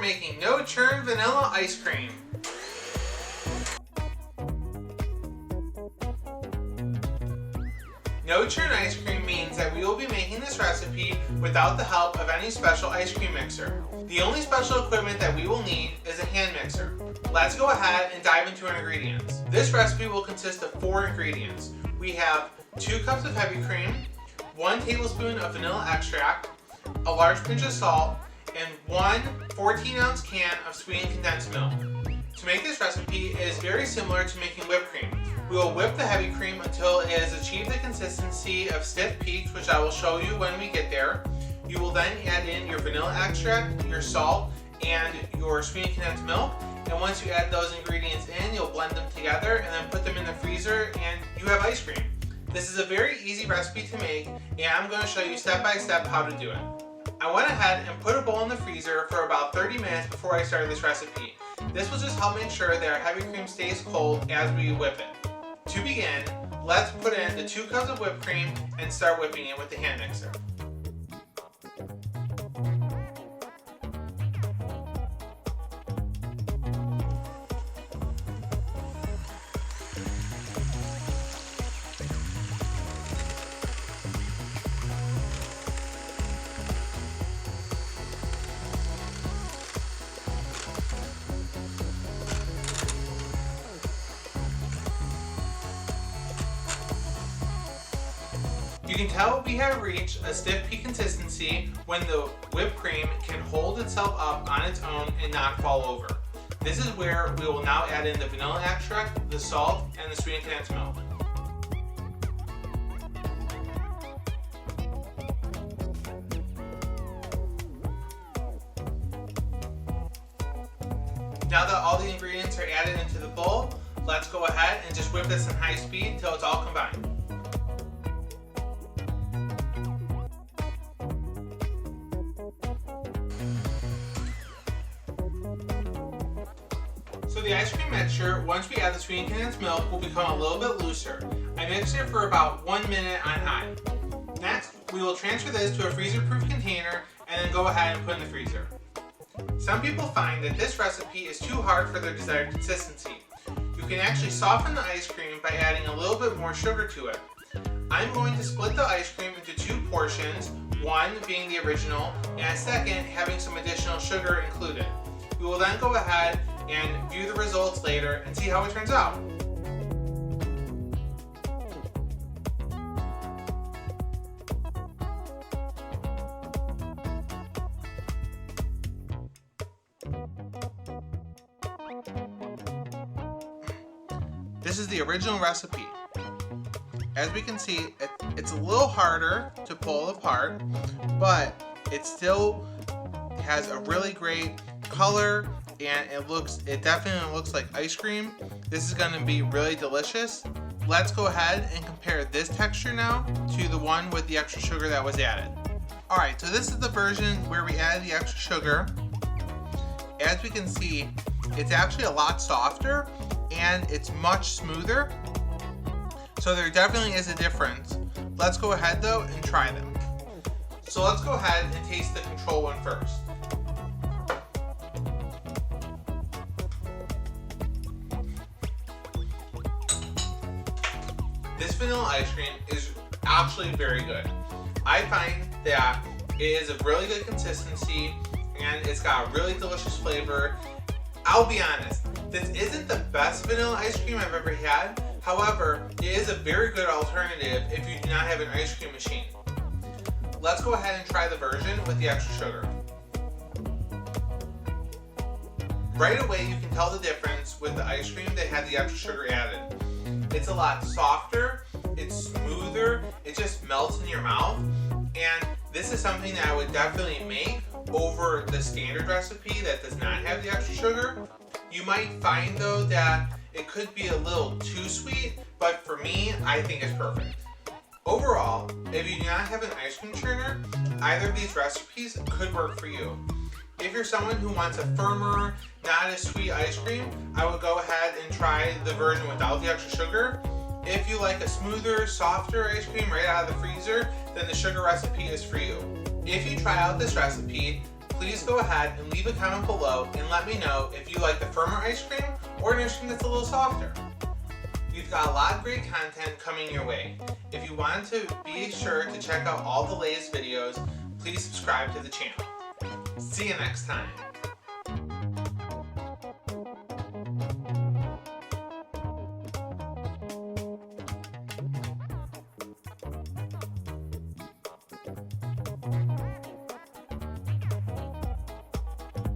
making no-churn vanilla ice cream. No-churn ice cream means that we will be making this recipe without the help of any special ice cream mixer. The only special equipment that we will need is a hand mixer. Let's go ahead and dive into our ingredients. This recipe will consist of 4 ingredients. We have 2 cups of heavy cream, 1 tablespoon of vanilla extract, a large pinch of salt, and 1 14-ounce can of sweetened condensed milk. To make this recipe, it is very similar to making whipped cream. We will whip the heavy cream until it has achieved the consistency of stiff peaks, which I will show you when we get there. You will then add in your vanilla extract, your salt, and your sweetened condensed milk. And once you add those ingredients in, you'll blend them together and then put them in the freezer and you have ice cream. This is a very easy recipe to make, and I'm going to show you step by step how to do it. I went ahead and put a bowl in the freezer for about 30 minutes before I started this recipe. This will just help make sure that our heavy cream stays cold as we whip it. To begin, let's put in the 2 cups of whipped cream and start whipping it with the hand mixer. You can tell we have reached a stiff peak consistency when the whipped cream can hold itself up on its own and not fall over. This is where we will now add in the vanilla extract, the salt, and the sweetened condensed milk. Now that all the ingredients are added into the bowl, let's go ahead and just whip this in high speed until it's all combined. So the ice cream mixture, once we add the sweetened condensed milk, will become a little bit looser. I mix it for about 1 minute on high. Next, we will transfer this to a freezer-proof container and then go ahead and put in the freezer. Some people find that this recipe is too hard for their desired consistency. You can actually soften the ice cream by adding a little bit more sugar to it. I'm going to split the ice cream into 2 portions, one being the original, and a second having some additional sugar included. We will then go ahead and view the results later and see how it turns out. This is the original recipe. As we can see, it's a little harder to pull apart, but it still has a really great color, and it definitely looks like ice cream. This is going to be really delicious. Let's go ahead and compare this texture now to the one with the extra sugar that was added. Alright, so this is the version where we added the extra sugar. As we can see, it's actually a lot softer and it's much smoother. So there definitely is a difference. Let's go ahead though and try them. So let's go ahead and taste the control one first. This vanilla ice cream is actually very good. I find that it is a really good consistency and it's got a really delicious flavor. I'll be honest, this isn't the best vanilla ice cream I've ever had. However, it is a very good alternative if you do not have an ice cream machine. Let's go ahead and try the version with the extra sugar. Right away you can tell the difference with the ice cream that had the extra sugar added. It's a lot softer, it's smoother, it just melts in your mouth, and this is something that I would definitely make over the standard recipe that does not have the extra sugar. You might find though that it could be a little too sweet, but for me, I think it's perfect. Overall, if you do not have an ice cream churner, either of these recipes could work for you. If you're someone who wants a firmer, not as sweet ice cream, I would go ahead and try the version without the extra sugar. If you like a smoother, softer ice cream right out of the freezer, then the sugar recipe is for you. If you try out this recipe, please go ahead and leave a comment below and let me know if you like the firmer ice cream or an ice cream that's a little softer. We've got a lot of great content coming your way. If you want to be sure to check out all the latest videos, please subscribe to the channel. See you next time.